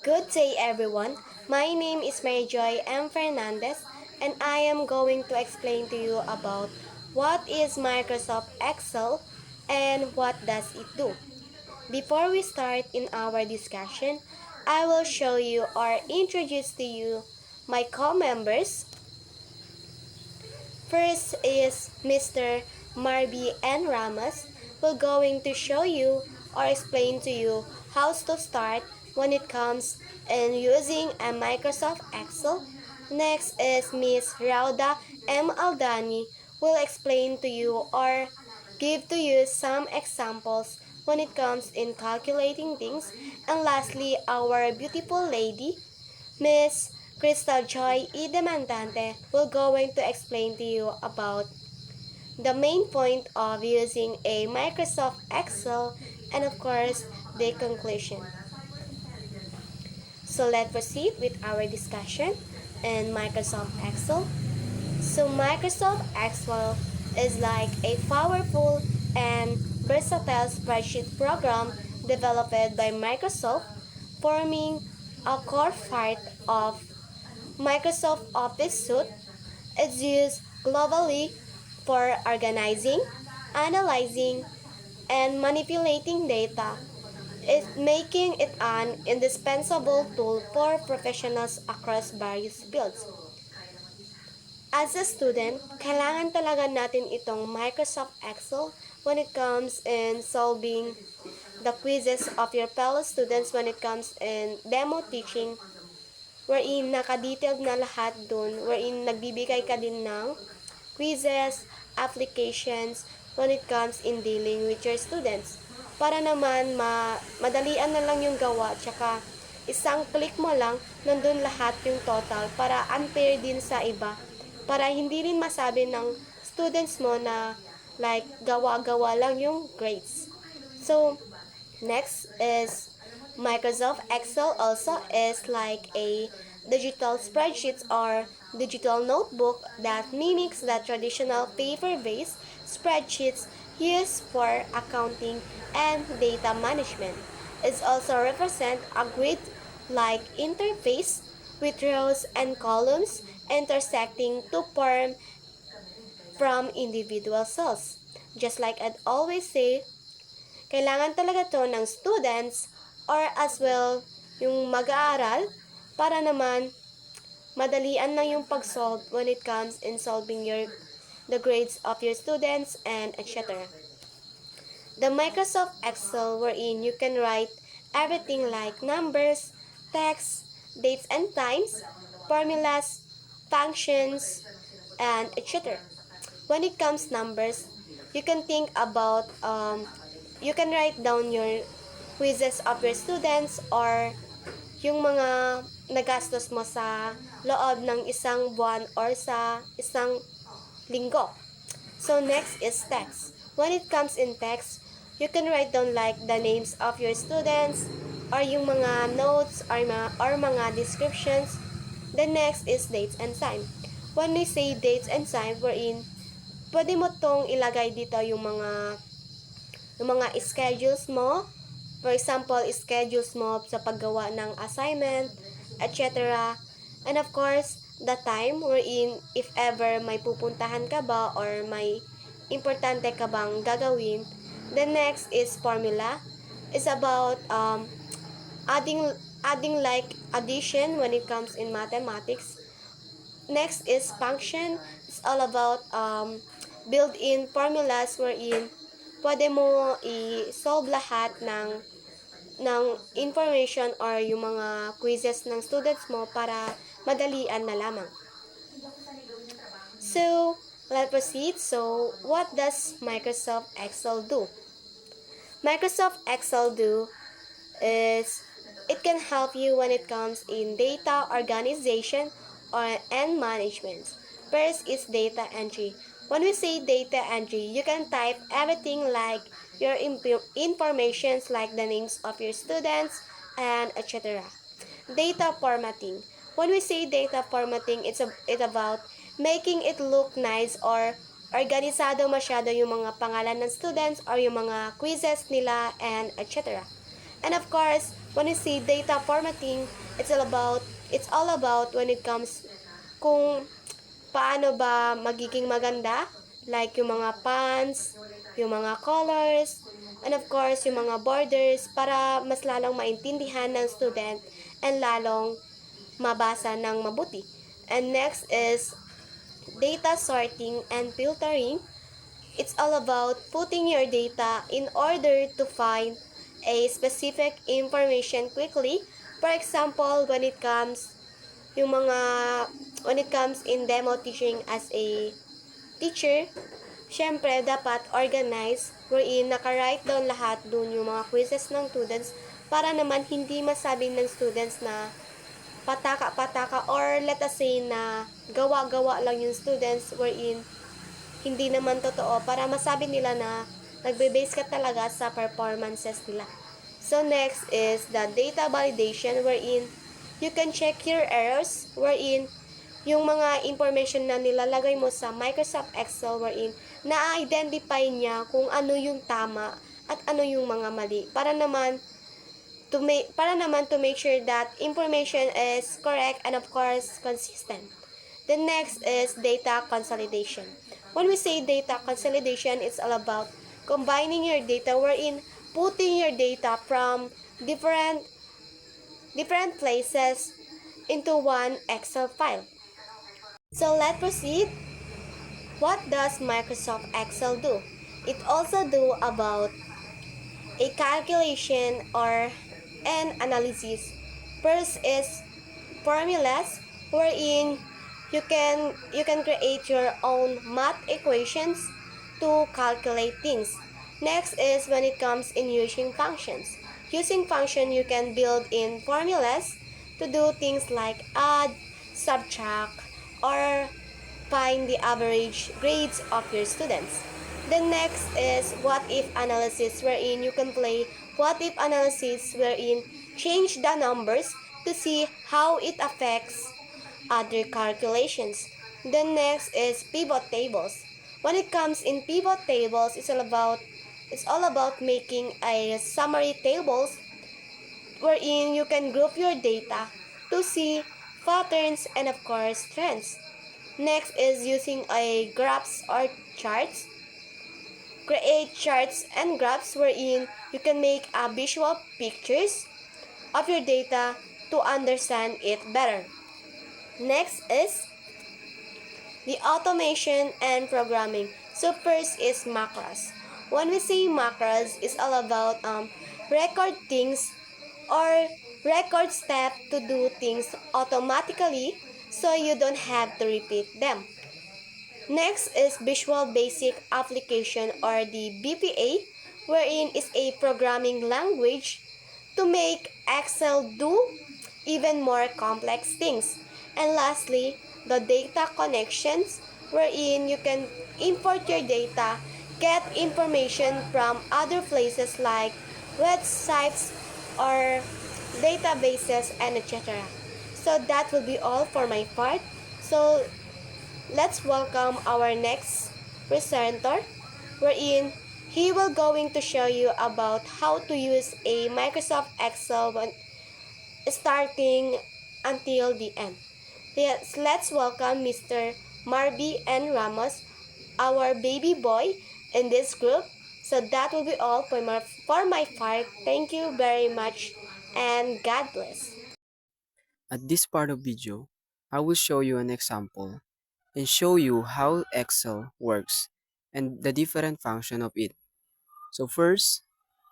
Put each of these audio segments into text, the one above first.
Good day everyone. My name is Marvie Joy E Fernandez and I am going to explain to you about what is Microsoft Excel and what does it do. Before we start in our discussion, I will show you or introduce to you my co-members. First is Mr. Marvie N. Ramos, who will going to show you or explain to you how to start when it comes in using a Microsoft Excel. Next is Miss Rawda M. Aldani, will explain to you or give to you some examples when it comes in calculating things. And lastly, our beautiful lady, Miss Kristel Joy E. Demandante will going to explain to you about the main point of using a Microsoft Excel and of course the conclusion. So let's proceed with our discussion in Microsoft Excel. So Microsoft Excel is like a powerful and versatile spreadsheet program developed by Microsoft, forming a core part of Microsoft Office Suite. Is used globally for organizing, analyzing, and manipulating data, is making it an indispensable tool for professionals across various fields. As a student, kailangan talaga natin itong Microsoft Excel when it comes in solving the quizzes of your fellow students when it comes in demo teaching, wherein naka-detailed na lahat dun, wherein nagbibigay ka din ng quizzes, applications when it comes in dealing with your students. Para naman madalian na lang yung gawa, tsaka isang click mo lang, nandun lahat yung total para unfair din sa iba. Para hindi rin masabi ng students mo na like gawa-gawa lang yung grades. So, next is Microsoft Excel also is like a digital spreadsheet or digital notebook that mimics the traditional paper-based spreadsheets used for accounting and data management. It also represents a grid-like interface with rows and columns intersecting to form from individual cells. Just like I'd always say, kailangan talaga to ng students or as well yung mag-aaral para naman madalian lang yung pag-solve when it comes in solving the grades of your students and etc. The Microsoft Excel wherein you can write everything like numbers, text, dates and times, formulas, functions, and etc. When it comes numbers, you can think about you can write down your quizzes of your students or yung mga nagastos mo sa loob ng isang buwan or sa isang linggo. So next is text. When it comes in text, you can write down like the names of your students or yung mga notes or mga descriptions. The next is dates and time. When we say dates and time, wherein pwede mo tong ilagay dito yung mga schedules mo. For example, schedules mo sa paggawa ng assignment, etc. And of course, the time wherein if ever may pupuntahan ka ba or may importante ka bang gagawin. The next is formula. It's about adding like addition when it comes in mathematics. Next is function. It's all about built-in formulas wherein pwede mo i-solve lahat ng information or yung mga quizzes ng students mo para madalian na lamang. So, let's proceed. So, what does Microsoft Excel do? Microsoft Excel do is it can help you when it comes in data organization and management. First is data entry. When we say data entry, you can type everything like your informations like the names of your students and etc. Data formatting. When we say data formatting, it's about making it look nice or organisado masyado yung mga pangalan ng students or yung mga quizzes nila and etc. And of course, when you see data formatting, it's all about when it comes kung paano ba magiging maganda, like yung mga fonts, yung mga colors, and of course, yung mga borders para mas lalong maintindihan ng student and lalong mabasa ng mabuti. And next is data sorting and filtering. It's all about putting your data in order to find a specific information quickly. For example, yung mga when it comes in demo teaching as a teacher, syempre dapat organize wherein naka-write down lahat dun yung mga quizzes ng students para naman hindi masabi ng students na pataka-pataka or let us say na gawa-gawa lang yung students wherein hindi naman totoo para masabi nila na nagbe-base ka talaga sa performances nila. So next is the data validation wherein you can check your errors wherein yung mga information na nilalagay mo sa Microsoft Excel wherein na-identify niya kung ano yung tama at ano yung mga mali para naman to make sure that information is correct and of course consistent. The next is data consolidation. When we say data consolidation, it's all about combining your data wherein putting your data from different different places into one Excel file. So let's proceed. What does Microsoft Excel do? It also do about a calculation or an analysis. First is formulas wherein you can create your own math equations to calculate things. Next is when it comes in using functions. Using function you can build in formulas to do things like add, subtract, or find the average grades of your students. The next is what if analysis wherein you can play what if analysis wherein change the numbers to see how it affects other calculations. The next is pivot tables. When it comes in pivot tables, it's all about making a summary tables wherein you can group your data to see patterns and of course trends. Next is using a graphs or charts. Create charts and graphs wherein you can make a visual pictures of your data to understand it better. Next is the automation and programming. So first is macros. When we say macros, it's all about record things or record step to do things automatically so you don't have to repeat them. Next is Visual Basic Application or the VBA, wherein is a programming language to make Excel do even more complex things. And lastly, the data connections, wherein you can import your data, get information from other places like websites or databases and etc. So that will be all for my part. So let's welcome our next presenter, wherein he will going to show you about how to use a Microsoft Excel when starting until the end. Yes, let's welcome Mr. Marvie N. Ramos, our baby boy in this group. So that will be all for my part. Thank you very much and God bless. At this part of video, I will show you an example and show you how Excel works and the different function of it. So first,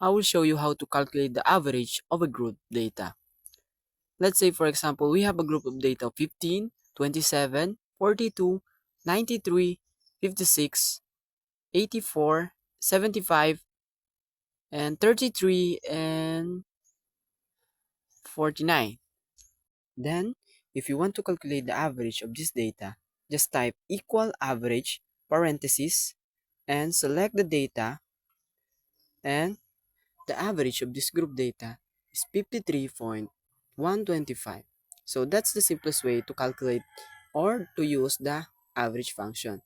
I will show you how to calculate the average of a group data. Let's say for example, we have a group of data of 15, 27, 42, 93, 56, 84, 75, and 33, and 49. Then, if you want to calculate the average of this data, just type equal average parenthesis and select the data, and the average of this group data is 53.125. So that's the simplest way to calculate or to use the average function.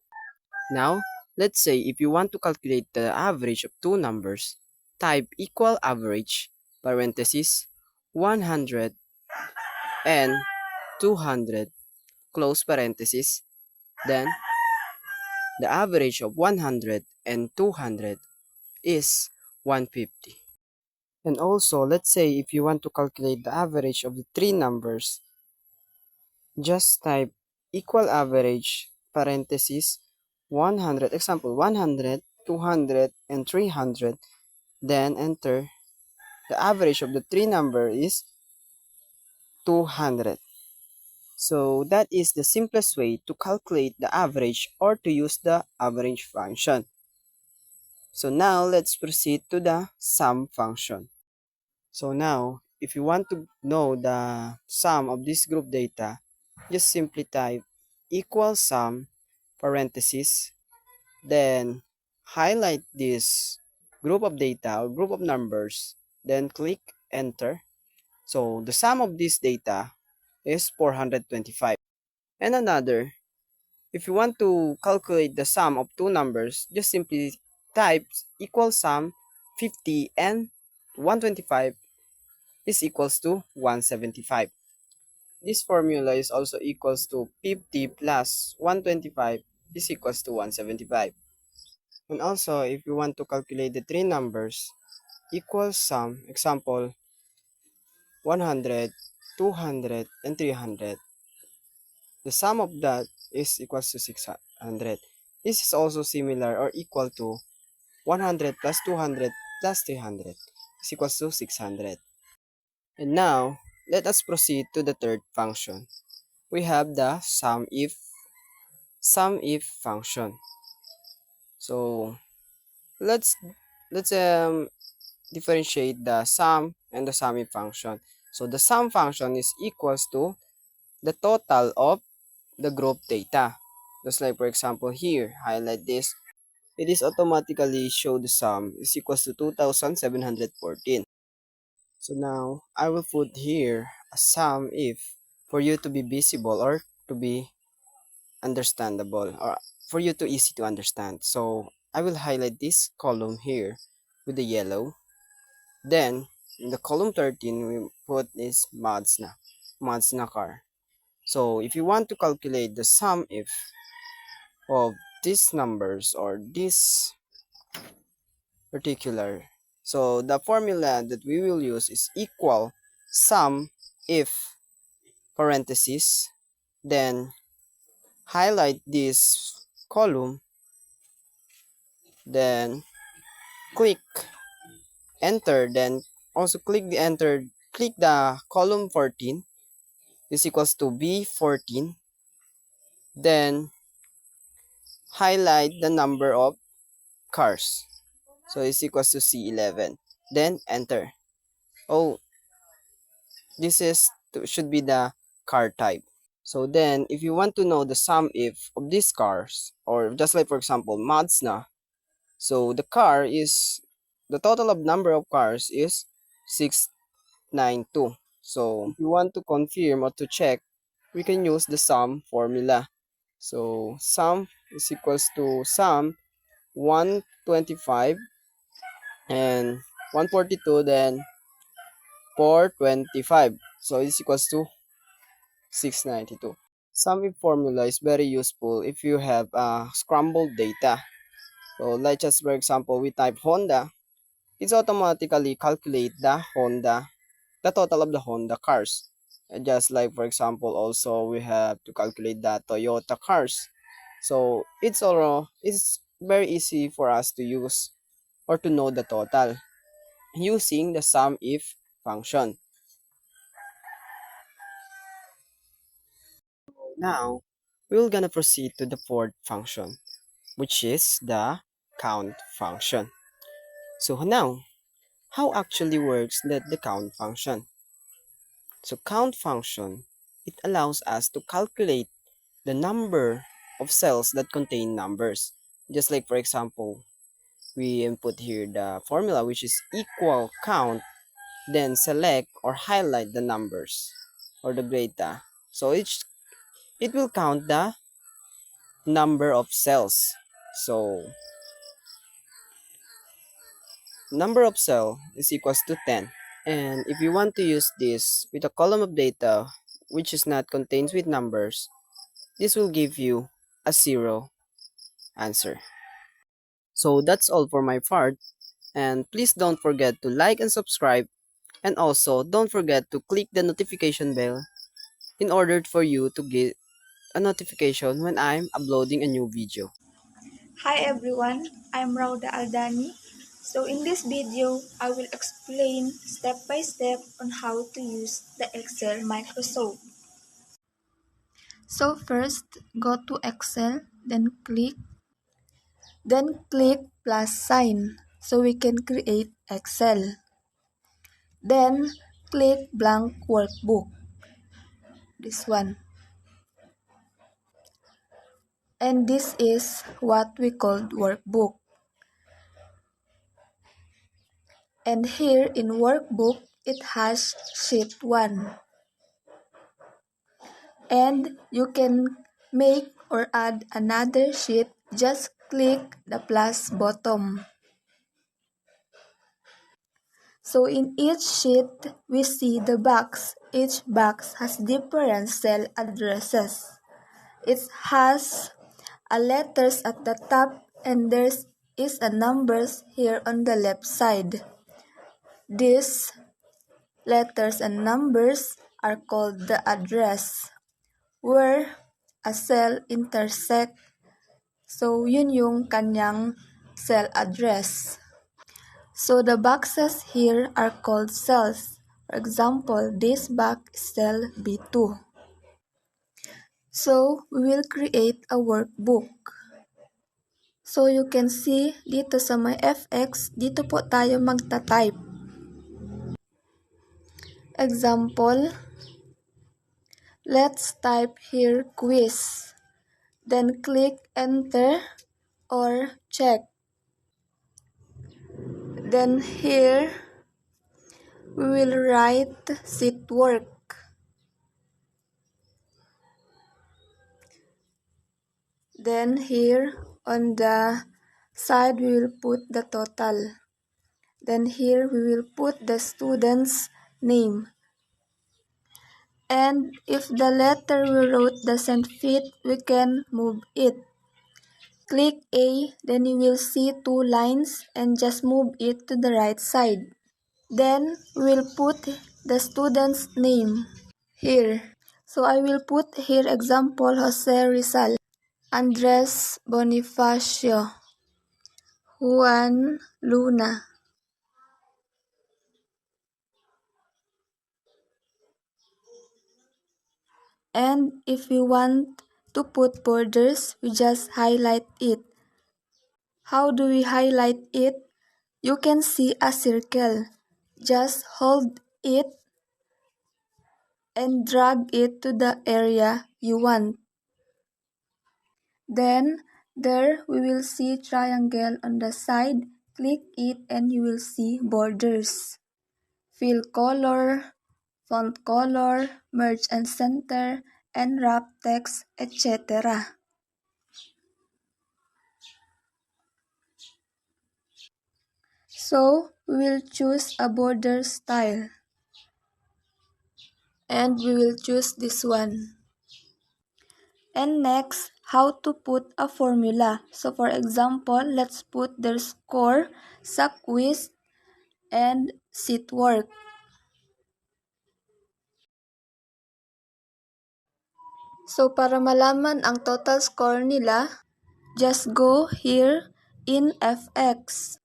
Now, let's say if you want to calculate the average of two numbers, type equal average parenthesis 100 and 200, close parenthesis, then the average of 100 and 200 is 150. And also, let's say if you want to calculate the average of the three numbers, just type equal average parenthesis 100, example 100, 200, and 300, then enter. The average of the three number is 200. So that is the simplest way to calculate the average or to use the average function. So now let's proceed to the sum function. So now, if you want to know the sum of this group data, just simply type equal sum parenthesis, then highlight this group of data or group of numbers, then click enter. So the sum of this data is 425. And another, if you want to calculate the sum of two numbers, just simply type equal sum 50 and 125 is equals to 175. This formula is also equals to 50 plus 125 is equals to 175. And also, if you want to calculate the three numbers, equal sum, example, 100, 200, and 300, the sum of that is equals to 600. This is also similar or equal to 100 plus 200 plus 300 is equals to 600. And now, let us proceed to the third function. We have the sum if function. So let's differentiate the sum and the sum if function. So the sum function is equals to the total of the group data. Just like for example here, highlight this. It is automatically show the sum is equals to 2714. So now I will put here a sum if for you to be visible or to be understandable or for you to easy to understand. So I will highlight this column here with the yellow. Then in the column 13 we put this mods na car. So if you want to calculate the sum if of these numbers or this particular, so the formula that we will use is equal sum if parenthesis, then highlight this column, then click enter, then also click the column 14 is equals to B14, then highlight the number of cars, so it's equals to C11, then enter. Oh, this should be the car type. So then if you want to know the sum if of these cars, or just like for example Mazda, so the total of number of cars is 692. So if you want to confirm or to check, we can use the sum formula. So sum is equals to sum 125 and 142, then 425. So it's equals to 692. Sum if formula is very useful if you have scrambled data. So like just for example, we type Honda, it's automatically calculate the total of the Honda cars. And just like for example, also we have to calculate the Toyota cars. So it's very easy for us to use or to know the total using the sum if function. Now we're gonna proceed to the fourth function, which is the count function. So now, how actually works the count function? So count function, it allows us to calculate the number of cells that contain numbers. Just like for example, we input here the formula which is equal count, then select or highlight the numbers or the data. So it will count the number of cells. So number of cell is equals to 10, And if you want to use this with a column of data which is not contained with numbers, this will give you a 0 answer. So that's all for my part, and please don't forget to like and subscribe, and also don't forget to click the notification bell in order for you to get a notification when I'm uploading a new video. Hi everyone, I'm Rawda Aldani. So in this video, I will explain step by step on how to use the Excel Microsoft. So first, go to Excel, then click plus sign so we can create Excel. Then click blank workbook, this one. And this is what we called workbook. And here in workbook, it has sheet 1. And you can make or add another sheet, just click the plus button. So in each sheet, we see the box. Each box has different cell addresses. It has a letters at the top and there is a numbers here on the left side. These letters and numbers are called the address, where a cell intersect. So, yun yung kanyang cell address. So, the boxes here are called cells. For example, this box is cell B2. So, we will create a workbook. So, you can see dito sa may FX, dito po tayo magta-type. Example, let's type here quiz. Then click enter or check. Then here, we will write sheet work. Then here on the side, we will put the total. Then here, we will put the student's name. And if the letter we wrote doesn't fit, we can move it. Click A, then you will see 2 lines and just move it to the right side. Then we will put the student's name here. So I will put here example Jose Rizal, Andres Bonifacio, Juan Luna. And if we want to put borders, we just highlight it. How do we highlight it? You can see a circle. Just hold it and drag it to the area you want. Then there we will see triangle on the side. Click it and you will see borders. Fill color, font color, merge and center, and wrap text, etc. So we will choose a border style. And we will choose this one. And next, how to put a formula. So for example, let's put their score sa quiz and sheet work. So para malaman ang total score nila, just go here in FX.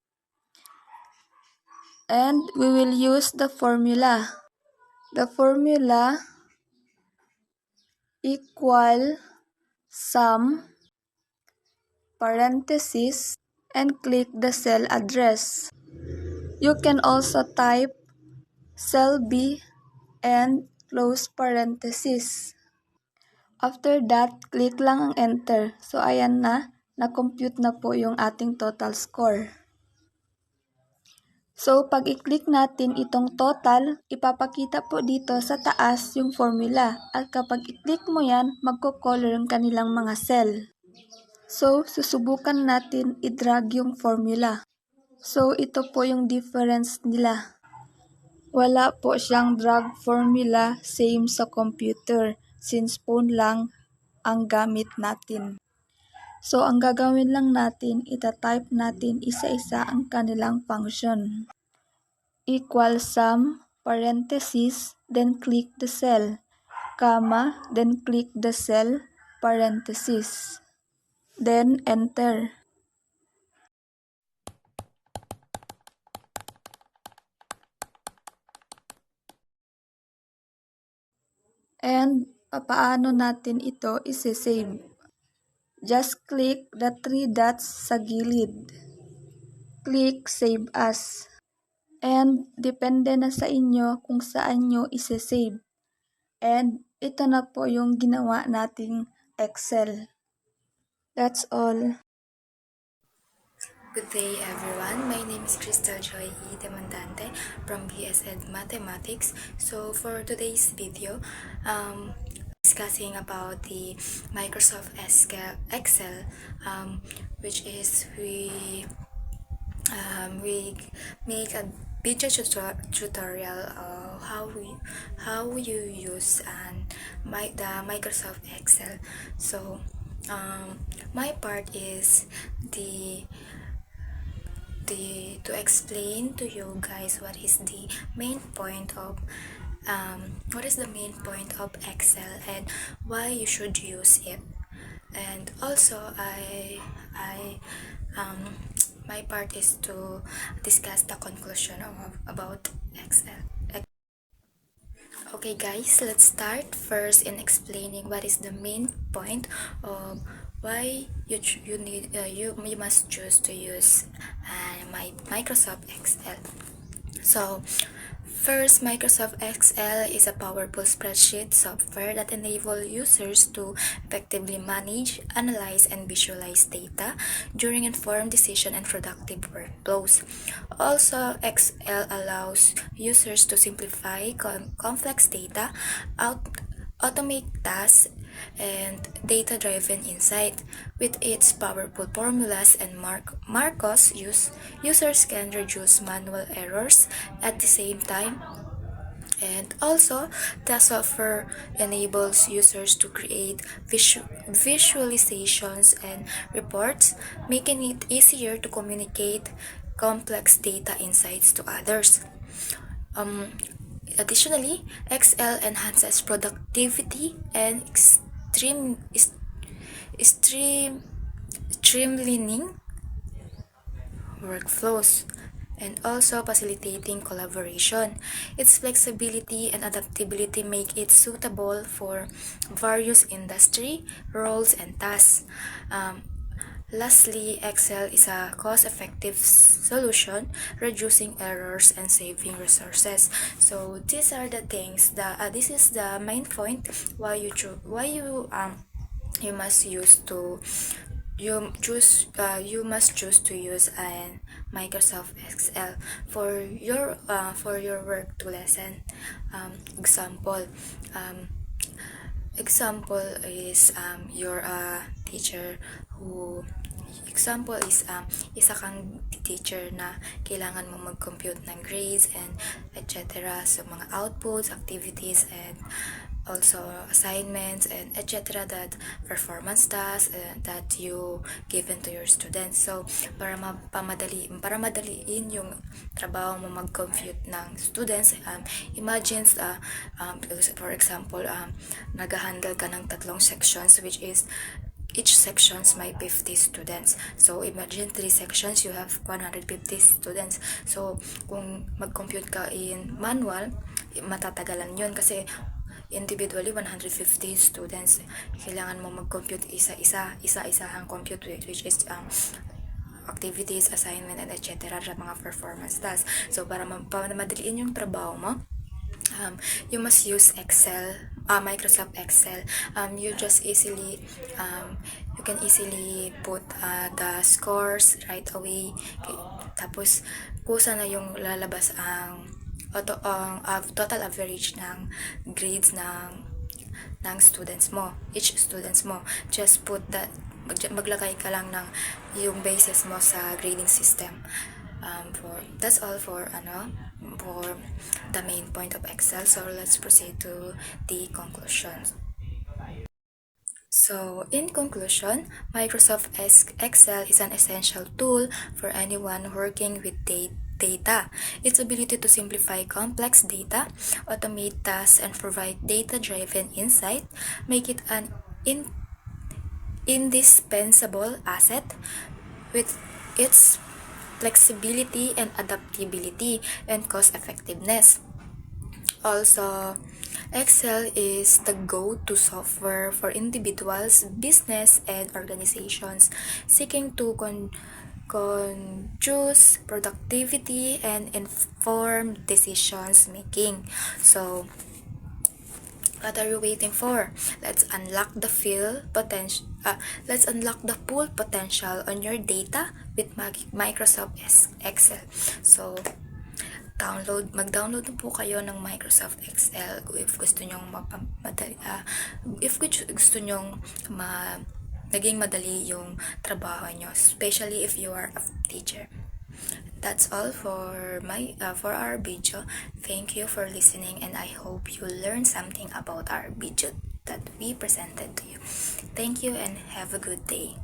And we will use the formula. The formula equal sum parenthesis and click the cell address. You can also type cell B and close parenthesis. After that, click lang ang enter. So ayan na-compute na po yung ating total score. So pag i-click natin itong total, ipapakita po dito sa taas yung formula. At kapag i-click mo yan, magko-color yung kanilang mga cell. So susubukan natin i-drag yung formula. So ito po yung difference nila. Wala po siyang drug formula, same sa computer, since phone lang ang gamit natin. So, ang gagawin lang natin, itatype natin isa-isa ang kanilang function. Equal sum, parenthesis, then click the cell, comma, then click the cell, parenthesis. Then enter. And paano natin ito isi-save? Just click the 3 dots sa gilid. Click Save As. And depende na sa inyo kung saan nyo isi-save. And ito na po yung ginawa nating Excel. That's all. Good day everyone, my name is Kristel Joy E, Demandante from BSED Mathematics. So for today's video, discussing about the Microsoft Excel, which is we make a video tutorial of how you use the Microsoft Excel. So my part is to explain to you guys what is the main point of Excel and why you should use it. And also my part is to discuss the conclusion about Excel. Okay guys, let's start first in explaining what is the main point of why you must choose to use my Microsoft Excel. So first, Microsoft Excel is a powerful spreadsheet software that enables users to effectively manage, analyze, and visualize data during informed decision and productive workflows. Also, Excel allows users to simplify complex data, automate tasks, and data-driven insight. With its powerful formulas and Marcos users can reduce manual errors at the same time. And also, the software enables users to create visualizations and reports, making it easier to communicate complex data insights to others. Additionally, Excel enhances productivity and streamlining workflows and also facilitating collaboration. Its flexibility and adaptability make it suitable for various industry, roles, and tasks. Lastly, Excel is a cost-effective solution, reducing errors and saving resources. So these are the things that this is the main point why you must choose to use Microsoft Excel for your work to lesson. Example is you're a teacher who isa kang teacher na kailangan mo mag-compute ng grades and etc. So mga outputs, activities, and also assignments and etc. that performance tasks that you given to your students. So para madaliin yung trabaho mo mag-compute ng students, imagine for example nag-handle ka ng 3 sections, which is each sections may 50 students. So imagine 3 sections, you have 150 students. So kung mag-compute ka in manual, matatagalan yun kasi individually 150 students. Kailangan mo mag-compute isa-isa ang compute, which is activities, assignment, and etc. sa mga performance tasks. So para madaliin yung trabaho mo, you must use Microsoft Excel. You can easily put the scores right away. Okay. Tapos kusa na yung lalabas ang total average ng grades ng students mo, each students mo. Just put that, maglagay ka lang ng yung basis mo sa grading system. That's all for for the main point of Excel. So let's proceed to the conclusions. So, in conclusion, Microsoft Excel is an essential tool for anyone working with data. Its ability to simplify complex data, automate tasks, and provide data-driven insight make it an indispensable asset with its flexibility and adaptability and cost effectiveness. Also, Excel is the go-to software for individuals, business, and organizations seeking to conduce productivity and informed decisions making. So, what are you waiting for? Let's unlock the full potential on your data with Microsoft Excel. So, mag-download na po kayo ng Microsoft Excel if gusto nyong gusto nyong naging madali yung trabaho nyo, especially if you are a teacher. That's all for our video. Thank you for listening, and I hope you learned something about our video that we presented to you. Thank you and have a good day.